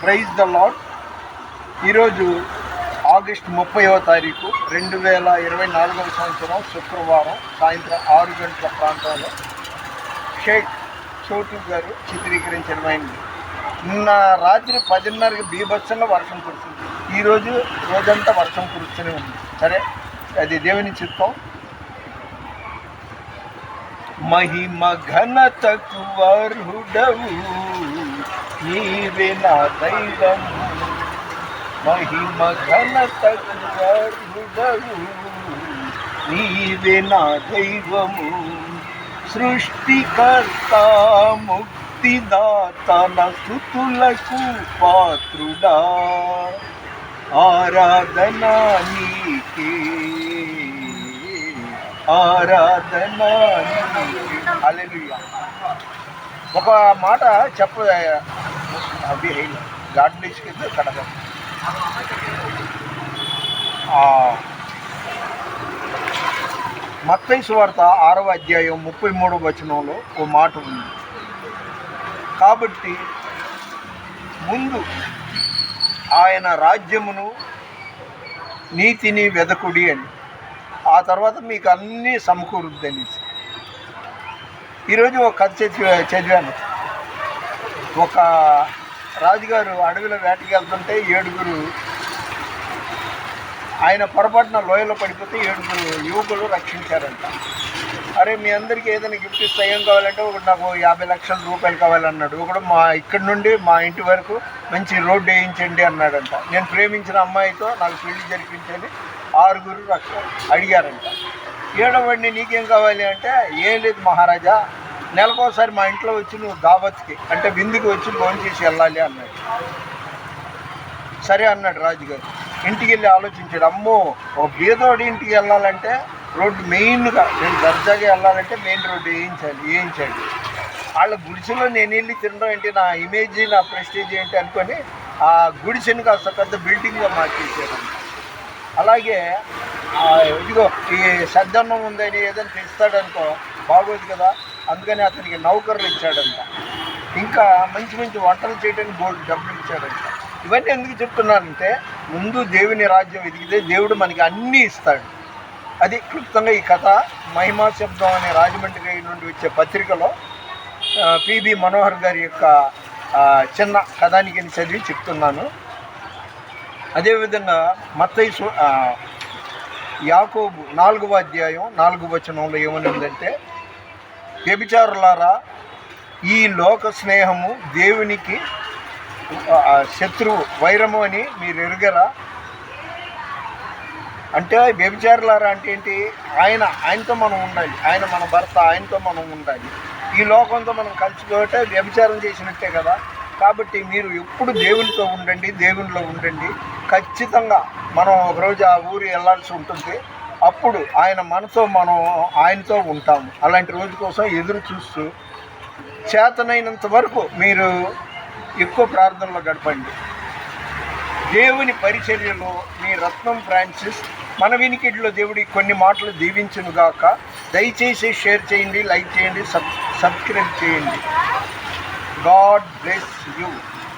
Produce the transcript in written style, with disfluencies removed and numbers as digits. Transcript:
Praise the Lord. ఈరోజు August 30వ తారీఖు 2024 సంవత్సరం శుక్రవారం సాయంత్రం 6 గంటల ప్రాంతంలో షేక్ చోటు గారు చిత్రీకరించడమైంది. నిన్న రాత్రి 10:30కి బీభత్సంగా వర్షం కురుస్తుంది. ఈరోజు రోజంతా వర్షం కురుస్తూనే ఉంది. సరే, అది దేవుని చిత్తం. మహిమ ఘనతకు అర్హుడవు నీవే నా దైవము, మహిమ ఘనతకు అర్హుడవు నీవే నా దైవము, సృష్టికర్త ముక్తిదాత నా స్తుతులకు పాత్రుడా, ఆరాధన నీకే, ఆరాధన నీకే. హల్లెలూయా. ఒక మాట అది గాడ్ బ్లెస్ యూ కడగ. మత్తయి సువార్త 6వ అధ్యాయం 33వ వచనంలో ఓ మాట ఉంది. కాబట్టి ముందు ఆయన రాజ్యమును నీతిని వెదకుడి అని, ఆ తర్వాత మీకు అన్నీ సమకూరుద్దని. ఈరోజు ఒక కథ చదివాను. ఒక రాజుగారు అడవిలో వేటకి వెళ్తుంటే 7 ఆయన పొరపాటున లోయలో పడిపోతే 7 యువకులు రక్షించారంట. అరే, మీ అందరికీ ఏదైనా గిఫ్ట్ ఇస్తే ఏం కావాలంటే ఒకటి నాకు 50 లక్షల రూపాయలు కావాలన్నాడు. ఒకడు ఇక్కడి నుండి మా ఇంటి వరకు మంచి రోడ్డు వేయించండి అన్నాడంట. నేను ప్రేమించిన అమ్మాయితో నాకు పెళ్లి జరిపించని 6 అడిగారంట. 7వవాడిని నీకేం కావాలి అంటే, ఏం లేదు మహారాజా, నెలకోసారి మా ఇంట్లో వచ్చి నువ్వు దావత్కి అంటే విందుకి వచ్చి భోజనం చేసి వెళ్ళాలి అన్నాడు. సరే అన్నాడు రాజుగారు. ఇంటికి వెళ్ళి ఆలోచించాడు. అమ్మో, ఒక బీదోడి ఇంటికి వెళ్ళాలంటే రోడ్డు మెయిన్గా, నేను దర్జాగా వెళ్ళాలంటే మెయిన్ రోడ్డు వేయించాడు. వాళ్ళ గుడిసెలో నేను వెళ్ళి తినడం ఏంటి, నా ఇమేజ్ నా ప్రెస్టేజ్ ఏంటి అనుకొని ఆ గుడిసెని కాస్త పెద్ద బిల్డింగ్గా మార్చేసాడు. అలాగే ఇదిగో ఈ సద్దన్నం ఉందని ఏదైనా తెస్తాడనుకో బాగోదు కదా, అందుకని అతనికి నౌకర్లు ఇచ్చాడంట. ఇంకా మంచి మంచి వంటలు చేయడానికి బోర్డు డబ్బులు ఇచ్చాడంట. ఇవన్నీ ఎందుకు చెప్తున్నానంటే, ముందు దేవుని రాజ్యం ఎదిగితే దేవుడు మనకి అన్నీ ఇస్తాడు. అది క్లుప్తంగా ఈ కథ మహిమా శబ్దం అనే రాజమండ్రి నుండి వచ్చే పత్రికలో పిబి మనోహర్ గారి యొక్క చిన్న కథానికని చదివి చెప్తున్నాను. అదేవిధంగా మత్తయి యాకోబు 4వ అధ్యాయం 4వ వచనంలో ఏమనుందంటే, వ్యభిచారులారా, ఈ లోక స్నేహము దేవునికి శత్రువు, వైరము అని మీరు ఎరుగరా? అంటే వ్యభిచారులారా అంటే ఏంటి? ఆయనతో మనం ఉండాలి, ఆయన మన భర్త, ఆయనతో మనం ఉండాలి. ఈ లోకంతో మనం కలిసిపోతే వ్యభిచారం చేసినట్టే కదా. కాబట్టి మీరు ఎప్పుడు దేవునితో ఉండండి, దేవునిలో ఉండండి. ఖచ్చితంగా మనం ఒకరోజు ఆ ఊరు వెళ్ళాల్సి ఉంటుంది. అప్పుడు మనం ఆయనతో ఉంటాము. అలాంటి రోజు కోసం ఎదురు చూస్తూ చేతనైనంత వరకు మీరు ఎక్కువ ప్రార్థనలో గడపండి. దేవుని పరిచర్యలో మీ రత్నం ఫ్రాన్సిస్. మన వినికిడిలో దేవుడి కొన్ని మాటలు దీవించునుగాక. దయచేసి షేర్ చేయండి, లైక్ చేయండి, సబ్స్క్రైబ్ చేయండి. God bless you.